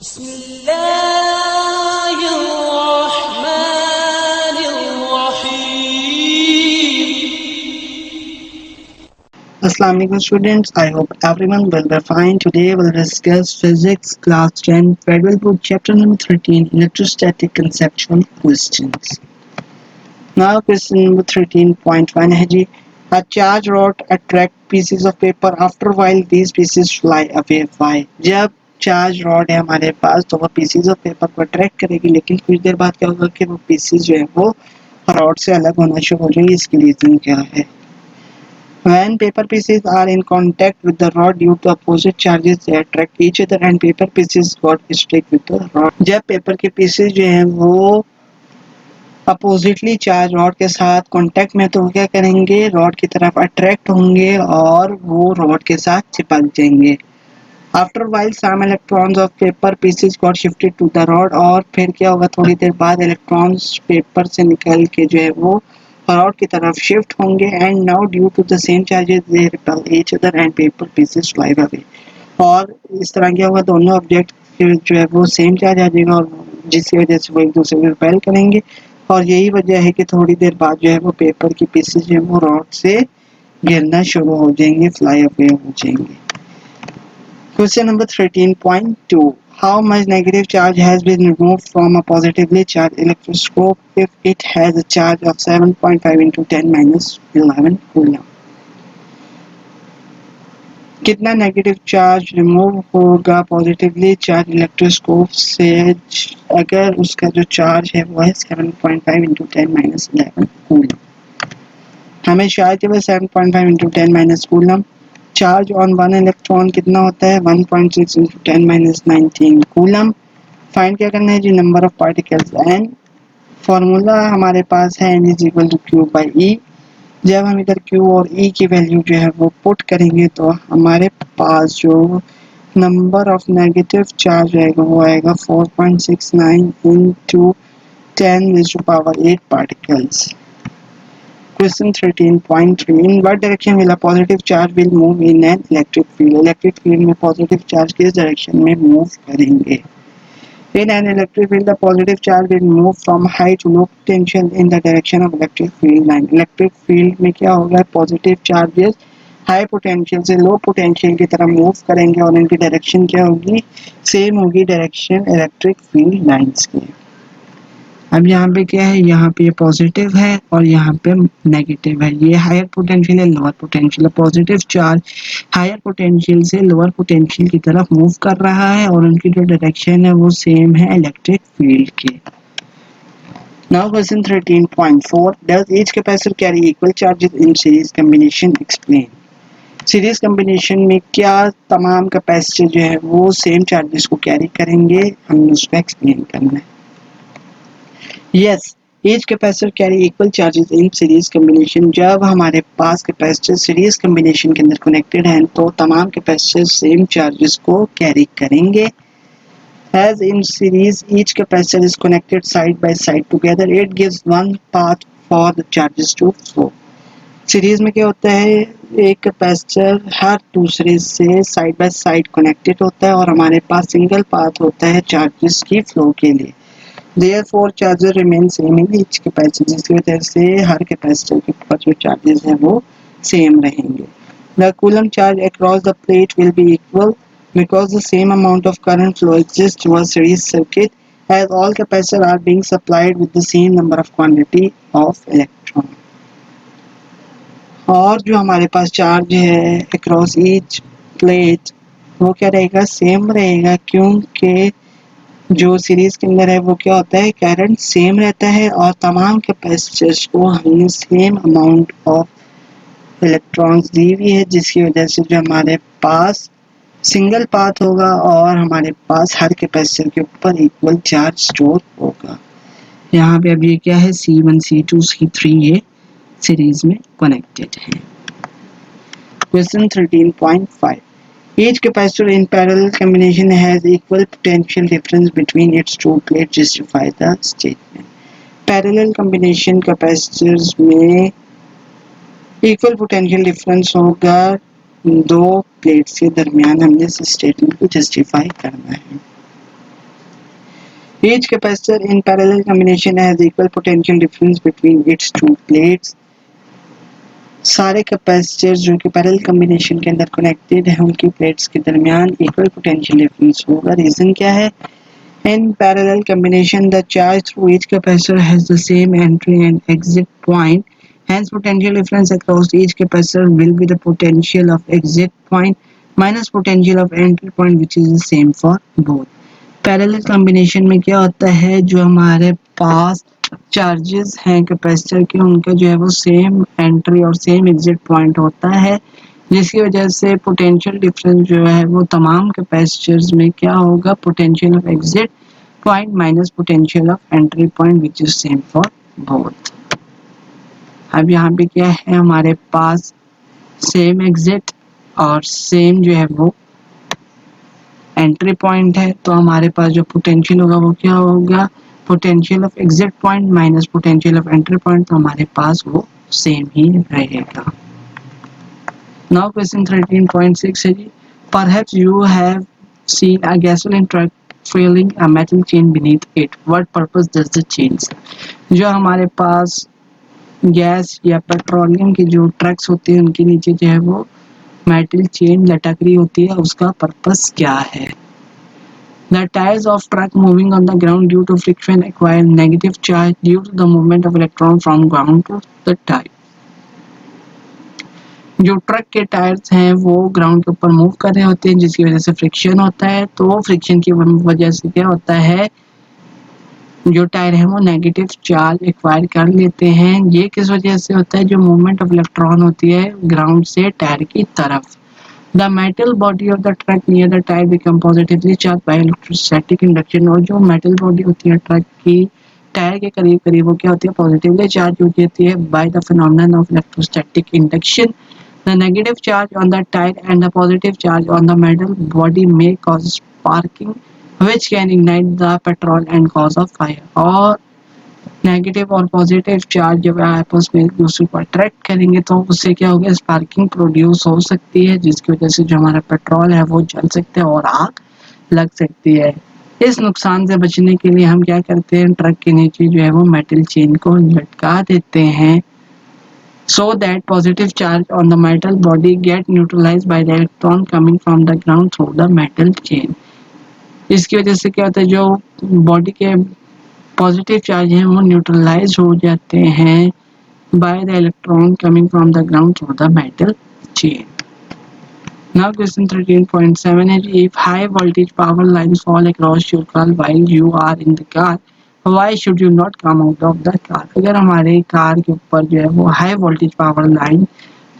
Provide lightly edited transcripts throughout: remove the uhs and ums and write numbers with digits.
Assalamu alaikum students, I hope everyone will be fine. Today we'll discuss physics class 10 federal book chapter number 13 electrostatic conceptual questions. Now question number 13.1 है जी, a charge rod attract pieces of paper after while these pieces fly away. Why? जब charge rod है हमारे पास तो वो PCs of paper को attract करेगी, लेकिन कुछ देर बाद क्या होगा कि वो पीसीज जो है वो रॉड से अलग होना शुरू हो जाएंगे. इसकी रीजन क्या है? When paper pieces are in contact with the rod due to opposite charges, they attract each other and paper pieces got stick with the rod. जब पेपर के पीसेस जो हैं वो अपोजिटली चार्ज रॉड के साथ contact में तो क्या करेंगे, रॉड की तरफ अट्रैक्ट होंगे और वो रॉड के साथ चिपक जाएंगे. After while some electrons of paper pieces got shifted to the rod, और फिर क्या होगा, थोड़ी देर बाद इलेक्ट्रॉन्स पेपर से निकल के जो है वो रॉड की तरफ शिफ्ट होंगे. And now due to the same charges they repel each other and paper pieces fly away. और इस तरह क्या होगा, दोनों ऑब्जेक्ट जो है वो सेम चार्ज आ जाएगा और जिसकी वजह से वो एक दूसरे को रिपेल करेंगे. और यही वजह है कि थोड़ी देर बाद जो है वो पेपर की पीसेस जो है वो रॉड से गिरना शुरू हो जाएंगे, फ्लाई अवे हो जाएंगे. Question number 13.2. How much negative charge has been removed from a positively charged electroscope if it has a charge of 7.5 into 10 minus 11 coulomb? कितना नेगेटिव चार्ज रिमूव होगा पॉजिटिवली चार्ज इलेक्ट्रोस्कोप से अगर उसका जो charge है वो है 7.5 into 10 minus 11 कूलम. हमें चार्ज है 7.5 into 10 minus coulomb. Charge on one electron कितना होता है 1.6 into 10 minus 19 कूलम. फाइंड क्या करना है जी, number of particles. N formula हमारे पास है n is equal to Q by E. जब हम इधर q और e की वैल्यू जो है वो पुट करेंगे तो हमारे पास जो नंबर ऑफ नेगेटिव चार्ज रहेगा वो आएगा 4.69 into 10⁻⁸ particles. Question 13.3. In what direction will a positive charge will move in an electric field? Electric field में positive charge किस direction में move करेंगे? In an electric field, the positive charge will move from high to low potential in the direction of electric field line. Electric field में क्या होगा, positive charges high potential से low potential की तरफ move करेंगे और इनकी direction क्या होगी, same होगी direction electric field lines की. अब यहाँ पे क्या है, यहाँ पे पॉजिटिव है और यहाँ पे नेगेटिव है. ये हायर पोटेंशियल है, लोअर पोटेंशियल है. पॉजिटिव चार्ज हायर पोटेंशियल से लोअर पोटेंशियल की तरफ मूव कर रहा है और उनकी जो डायरेक्शन है वो सेम है इलेक्ट्रिक फील्ड की. Now question 13.4. Does each capacitor carry equal charges in series combination? Explain. Series combination में क्या तमाम कैपेसिटर जो है वो सेम चार्जेस को कैरी करेंगे, हमने उसको एक्सप्लेन करना है. Yes, each capacitor carry equal charges in series combination. जब हमारे पास कैपेसिटर सीरीज कॉम्बिनेशन के अंदर कनेक्टेड हैं तो तमाम कैपेसिटर सेम चार्जेस को कैरी करेंगे. As in series, each capacitor is connected side by side together. It gives one path for the charges to flow. Series में क्या होता है, एक कैपेसिटर हर दूसरे से साइड बाय साइड कनेक्टेड होता है और हमारे पास सिंगल पाथ होता है चार्जेस की फ्लो के लिए. Therefore, charges remain same in each capacitor, जिसकी वजह से हर कैपेसिटर के ऊपर जो चार्जेस हैं वो सेम रहेंगे. The coulomb charge across the plate will be equal because the same amount of current flow exists through a series circuit as all capacitors are being supplied with the same number of quantity of electron. और जो हमारे पास charge है across each plate वो क्या रहेगा, same रहेगा, क्योंकि जो सीरीज के अंदर है वो क्या होता है, करंट सेम रहता है और तमाम कैपेसिटर्स को हमने सेम अमाउंट ऑफ इलेक्ट्रॉन्स दी हुई है, जिसकी वजह से जो हमारे पास सिंगल पाथ होगा और हमारे पास हर कैपेसिटर के ऊपर इक्वल चार्ज स्टोर होगा. यहाँ पे अब ये क्या है, C1 C2 C3 ये सीरीज में कनेक्टेड है. Question 13.5. Each capacitor in parallel combination has equal potential difference between its two plates. Justify the statement. Parallel combination capacitors में equal potential difference होगा दो प्लेट्स के दरमियान. हमने इस स्टेटमेंट को जस्टिफाई करना है. Each capacitor in parallel combination has equal potential difference between its two plates. सारे कैपेसिटर जो कि पैरेलल कॉम्बिनेशन के अंदर कनेक्टेड है उनकी प्लेट्स के दरमियान इक्वल पोटेंशियल डिफरेंस होगा। रीजन क्या है? In parallel combination, the charge through each capacitor has the same entry and exit point. Hence, potential difference across each capacitor will be the potential of exit point minus potential of entry point, which is the same for both. Parallel combination में क्या होता है, जो हमारे पास charges हैं capacitor के उनका जो है वो सेम एंट्री और सेम एग्जिट पॉइंट होता है, जिसकी वजह से पोटेंशियल डिफरेंस जो है वो तमाम कैपेसिटर्स में क्या होगा, potential of exit point minus potential of entry point which is same for both. अब यहाँ पे क्या है, हमारे पास सेम एग्जिट और सेम जो है वो एंट्री पॉइंट है, तो हमारे पास जो पोटेंशियल होगा वो क्या होगा, potential of exit point minus potential of entry point, तो हमारे पास वो सेम ही रहेगा। नाउ क्वेश्चन 13.6 है जी, perhaps you have seen a gasoline truck filling a metal chain beneath it. What purpose does the chain serve? जो हमारे पास gas या petroleum की जो ट्रक्स होते हैं उनके नीचे जो है वो मेटल चेन लटक रही होती है, उसका पर्पस क्या है? The tires of truck moving on the ground due to friction acquire negative charge due to the movement of electron from ground to the tire. जो ट्रक के टायर्स हैं वो ग्राउंड के ऊपर मूव कर रहे होते हैं, जिसकी वजह से फ्रिक्शन होता है, तो फ्रिक्शन की वजह से क्या होता है, जो टायर है वो नेगेटिव चार्ज एक्वायर कर लेते हैं। ये किस वजह से होता है, जो मूवमेंट ऑफ इलेक्ट्रॉन होती है ग्राउंड से टायर की तरफ। The metal body of the truck near the tyre become positively charge by electrostatic induction. और जो मेटल बॉडी होती है ट्रक की टायर के करीब करीब वो क्या होती है, पॉजिटिवली चार्ज हो जाती है by the phenomenon of electrostatic induction. The negative charge on the tire and the positive charge on the metal body may cause sparking, which can ignite the petrol and cause a fire. और negative और positive charge जब आपस में एक दूसरे को attract करेंगे तो उससे क्या होगा, स्पार्किंग प्रोड्यूस हो सकती है, जिसकी वजह से जो हमारा पेट्रोल है वो जल सकता है और आग लग सकती है। इस नुकसान से बचने के लिए हम क्या करते हैं, ट्रक के नीचे जो है वो मेटल चेन को लटका देते हैं, so that positive charge on the metal body get neutralized by the electron coming from the ground through the metal chain. इसकी वजह से क्या होता है, जो बॉडी के पॉजिटिव चार्ज हैं वो न्यूट्रलाइज हो जाते हैं by the electron coming from the ground through the metal chain. Now question 13.7 है, if high voltage power lines fall across your car while you are in the car, why should you not come out of the car? अगर हमारे car के ऊपर जो है वो high voltage power line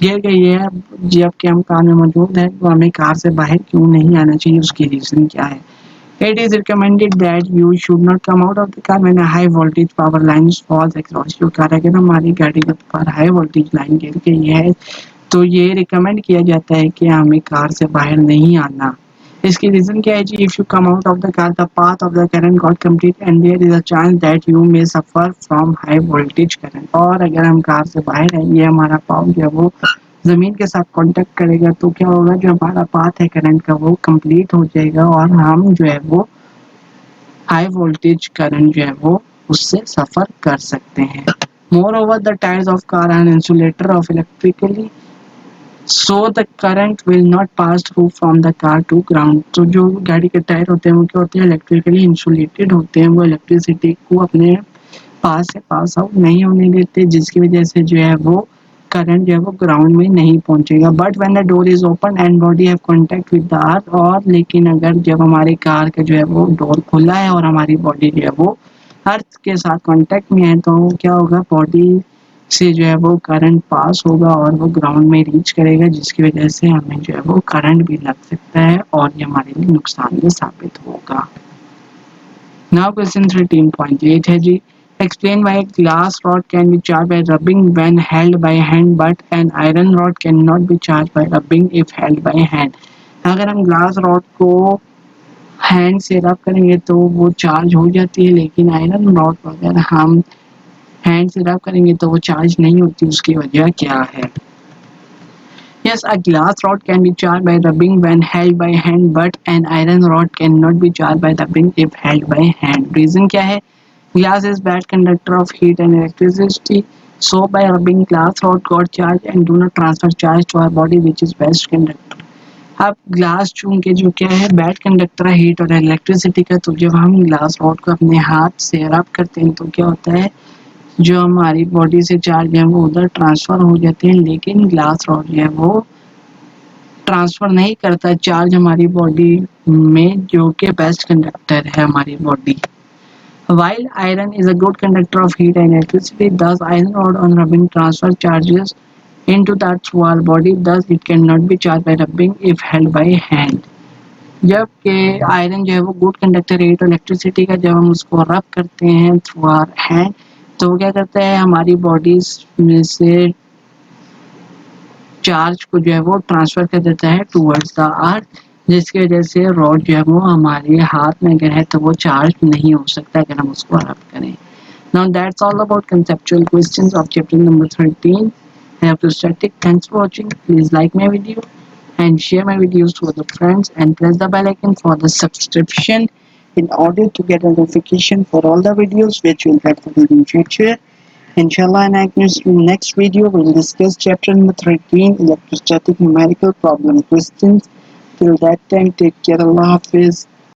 गिर गई है जबकि हम कार में मौजूद है, तो हमें कार से बाहर क्यों नहीं आना चाहिए, उसकी रीजन क्या है? It is recommended that you should not come out of the car when a high voltage power line falls across your car. अगर हमारी गाड़ी के ऊपर हाई वोल्टेज लाइन गिर गई है तो ये रिकमेंड किया जाता है कि हमें कार से बाहर नहीं आना। इसकी रीजन क्या है जी, if you come out of the car the path of the current got complete and there is a chance that you may suffer from high voltage current. और अगर हम कार से बाहर हैं, ये हमारा पाथ जो है वो जमीन के साथ कांटेक्ट करेगा तो क्या होगा, जो हमारा पाथ है करंट का वो कंप्लीट हो जाएगा और हम जो है वो हाई वोल्टेज करंट जो है वो उससे सफर कर सकते हैं। Moreover, the tires of car are an insulator of electrically, so the current will not pass through from the car to ground. तो जो गाड़ी के टायर होते हैं वो क्या होते हैं, इलेक्ट्रिकली इंसुलेटेड होते हैं, वो इलेक्ट्रिसिटी को अपने पास से पास आउट नहीं होने देते, जिसकी वजह से जो है वो करंट जो है वो ग्राउंड में नहीं पहुंचेगा। But when the door is open and body have contact with the earth, और लेकिन अगर जब हमारी कार का जो है वो डोर खुला है और हमारी बॉडी जो है वो अर्थ के साथ कांटेक्ट में है, तो क्या होगा, बॉडी से जो है वो करंट पास होगा और वो ग्राउंड में रीच करेगा, जिसकी वजह से हमें जो है वो करंट भी लग सकता है और ये हमारे लिए नुकसानदेह साबित होगा। Now question 13.8 है जी, explain why a glass rod can be charged by rubbing when held by hand but an iron rod cannot be charged by rubbing if held by hand. अगर हम ग्लास रॉड को hand से रब करेंगे तो वो charge हो जाती है, लेकिन आयरन रॉड को अगर हम हैंड से रब करेंगे तो वो चार्ज नहीं होती, उसकी वजह क्या है? Yes, a glass rod can be charged by rubbing when held by hand, but an iron rod cannot be charged by rubbing if held by hand. Reason क्या है? Glass is bad conductor of heat and electricity. So by rubbing glass rod got charge and do not transfer charge to our body which is best conductor. अब glass चूंकि जो क्या है bad conductor है heat और electricity का, तो जब हम ग्लास रॉड को अपने हाथ से रब करते हैं तो क्या होता है, जो हमारी बॉडी से चार्ज है वो उधर ट्रांसफर हो जाते हैं, लेकिन ग्लास रॉड जो है वो ट्रांसफर नहीं करता चार्ज हमारी बॉडी में, जो कि बेस्ट कंडक्टर है हमारी body. While iron is a good conductor of heat and electricity, thus iron rod on rubbing transfer charges into that through our body, thus it cannot be charged by rubbing if held by hand. जबकि iron जो है वो good conductor है तो electricity का, जब हम उसको रब करते हैं थ्रू आवर हैंड तो वो क्या करता है हमारी बॉडी में से चार्ज को जो है वो ट्रांसफर कर देता है टूवर्ड्स द अर्थ, जिसकी वजह से रॉड जो है वो हमारे हाथ में अगर है तो वो चार्ज नहीं हो सकता अगर हम उसको रब करें। Now that's all about conceptual questions of chapter number 13. I have to static. Thanks for watching. Please like my video and share my videos to other friends and press the bell icon for the subscription in order to get a notification for all the videos which will be uploaded in future. Inshallah, in next video we'll discuss chapter number 13, electrostatic numerical problem questions. Till that time, take care. Allah Hafiz.